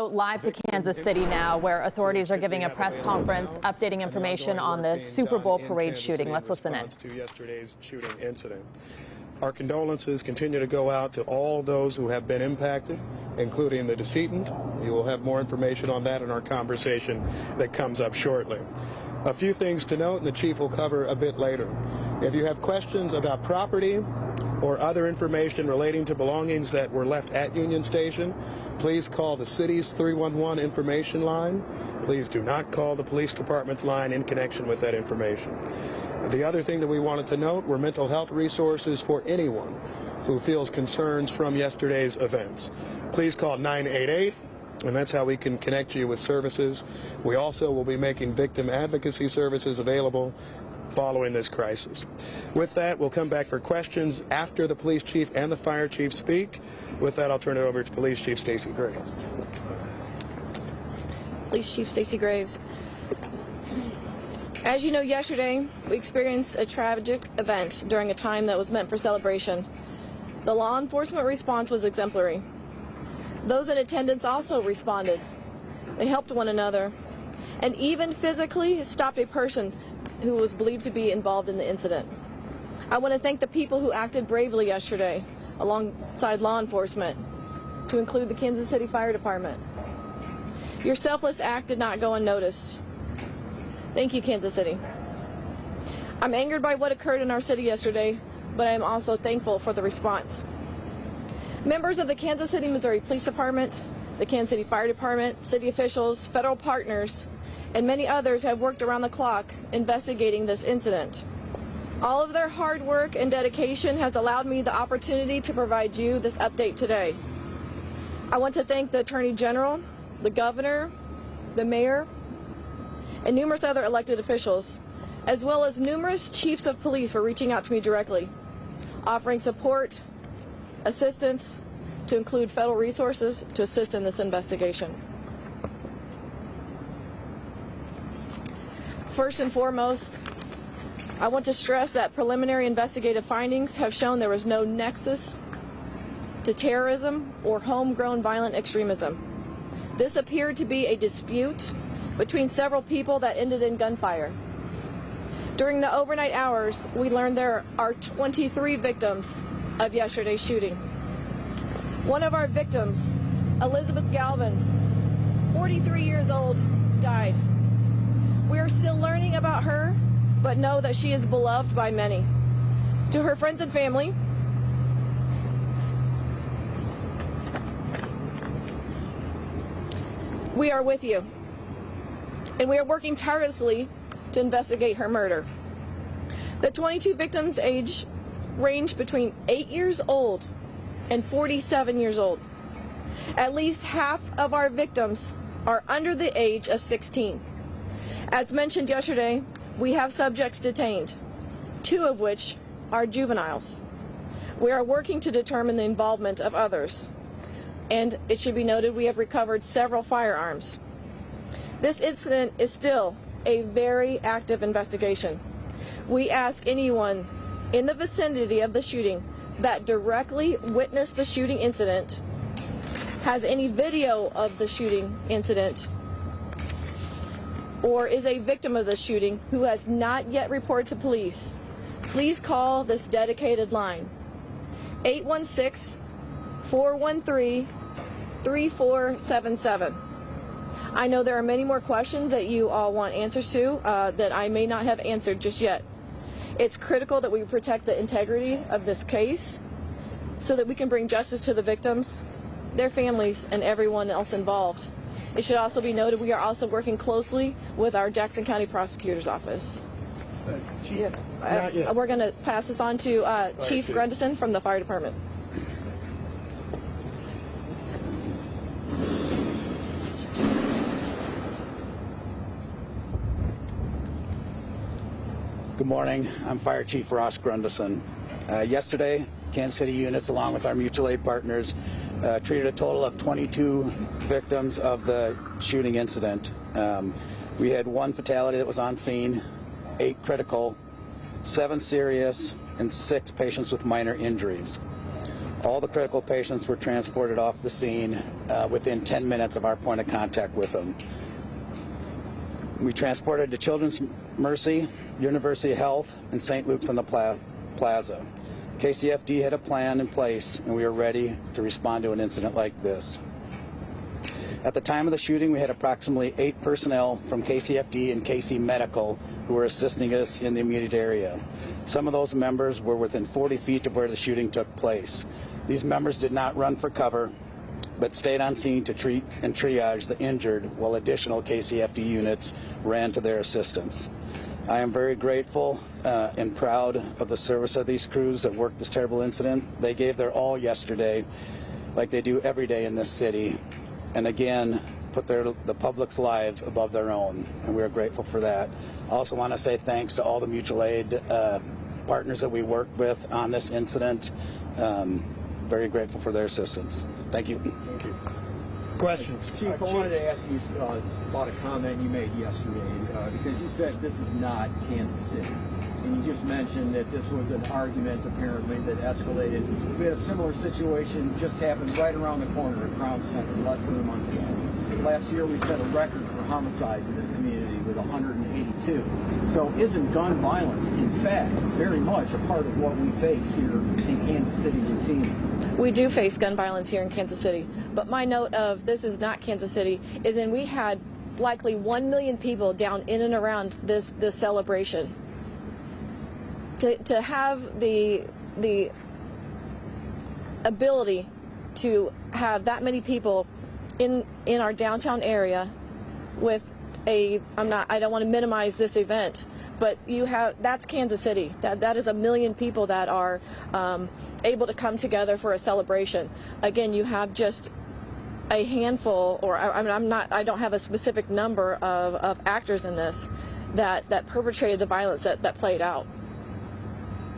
go live to Kansas City now, where authorities are giving a press conference updating information on the Super Bowl parade shooting. Let's listen in. To yesterday's shooting incident. Our condolences continue to go out to all those who have been impacted, including the decedent. You will have more information on that in our conversation that comes up shortly. A few things to note, and the chief will cover a bit later. If you have questions about property or other information relating to belongings that were left at Union Station, please call the city's 311 information line. Please do not call the police department's line in connection with that information. The other thing that we wanted to note were mental health resources for anyone who feels concerns from yesterday's events. Please call 988, and that's how we can connect you with services. We also will be making victim advocacy services available following this crisis. With that, we'll come back for questions after the police chief and the fire chief speak. With that, I'll turn it over to Police Chief Stacey Graves. Police Chief Stacey Graves. As you know, yesterday we experienced a tragic event during a time that was meant for celebration. The law enforcement response was exemplary. Those in attendance also responded. They helped one another and even physically stopped a person who was believed to be involved in the incident. I want to thank the people who acted bravely yesterday alongside law enforcement, to include the Kansas City Fire Department. Your selfless act did not go unnoticed. Thank you, Kansas City. I'm angered by what occurred in our city yesterday, but I am also thankful for the response. Members of the Kansas City, Missouri Police Department, the Kansas City Fire Department, city officials, federal partners, and many others have worked around the clock investigating this incident. All of their hard work and dedication has allowed me the opportunity to provide you this update today. I want to thank the Attorney General, the Governor, the Mayor, and numerous other elected officials, as well as numerous chiefs of police for reaching out to me directly, offering support, assistance, to include federal resources to assist in this investigation. First and foremost, I want to stress that preliminary investigative findings have shown there was no nexus to terrorism or homegrown violent extremism. This appeared to be a dispute between several people that ended in gunfire. During the overnight hours, we learned there are 23 victims of yesterday's shooting. One of our victims, Elizabeth Galvin, 43 years old, died. We are still learning about her, but know that she is beloved by many. To her friends and family, we are with you, and we are working tirelessly to investigate her murder. The 22 victims' age ranged between 8 years old and 47 years old. At least half of our victims are under the age of 16. As mentioned yesterday, we have subjects detained, 2 of which are juveniles. We are working to determine the involvement of others, and it should be noted we have recovered several firearms. This incident is still a very active investigation. We ask anyone in the vicinity of the shooting that directly witnessed the shooting incident, has any video of the shooting incident, or is a victim of the shooting who has not yet reported to police, please call this dedicated line, 816-413-3477. I know there are many more questions that you all want answers to that I may not have answered just yet. It's critical that we protect the integrity of this case so that we can bring justice to the victims, their families, and everyone else involved. It should also be noted we are also working closely with our Jackson County Prosecutor's Office. We're going to pass this on to Chief Grundison from the Fire Department. Good morning. I'm Fire Chief Ross Grundison. Yesterday, Kansas City units, along with our mutual aid partners, treated a total of 22 victims of the shooting incident. We had 1 fatality that was on scene, 8 critical, 7 serious, and 6 patients with minor injuries. All the critical patients were transported off the scene within 10 minutes of our point of contact with them. We transported to Children's Mercy, University Health, and St. Luke's on the Plaza. KCFD had a plan in place, and we were ready to respond to an incident like this. At the time of the shooting, we had approximately 8 personnel from KCFD and KC Medical who were assisting us in the immediate area. Some of those members were within 40 feet of where the shooting took place. These members did not run for cover, but stayed on scene to treat and triage the injured while additional KCFD units ran to their assistance. I am very grateful and proud of the service of these crews that worked this terrible incident. They gave their all yesterday, like they do every day in this city, and again, put the public's lives above their own, and we are grateful for that. I also want to say thanks to all the mutual aid partners that we worked with on this incident. Very grateful for their assistance. Thank you. Thank you. Questions? Chief, I wanted to ask you about a comment you made yesterday, because you said this is not Kansas City. And you just mentioned that this was an argument, apparently, that escalated. We had a similar situation just happened right around the corner at Crown Center less than a month ago. Last year we set a record for homicides in this community with 182. So isn't gun violence, in fact, very much a part of what we face here in Kansas City routinely? We do face gun violence here in Kansas City, but my note of this is not Kansas City is we had likely 1 million people down in and around this celebration. To have the ability to have that many people in our downtown area with I don't want to minimize this event, but that's Kansas City. That is 1 million people that are able to come together for a celebration. Again, you have just a handful, or I don't have a specific number of actors in this that perpetrated the violence that played out.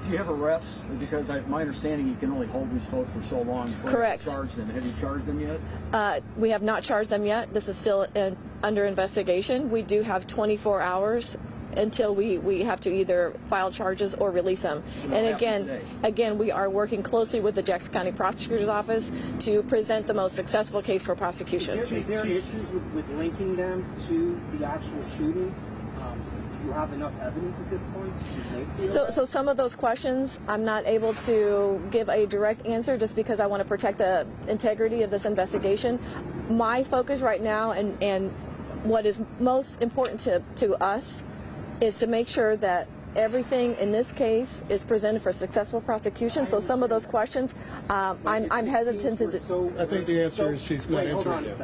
Do you have arrests? Because my understanding, you can only hold these folks for so long. Correct. Charge them. Have you charged them yet? We have not charged them yet. This is still under investigation. We do have 24 hours until we have to either file charges or release them. And again, we are working closely with the Jackson County Prosecutor's Office to present the most successful case for prosecution. Is there issues with linking them to the actual shooting? Do you have enough evidence at this point to make the arrest? So some of those questions I'm not able to give a direct answer just because I want to protect the integrity of this investigation. My focus right now and what is most important to us is to make sure that everything in this case is presented for successful prosecution. So some of those questions I'm hesitant to. I think the answer is she's not answering it.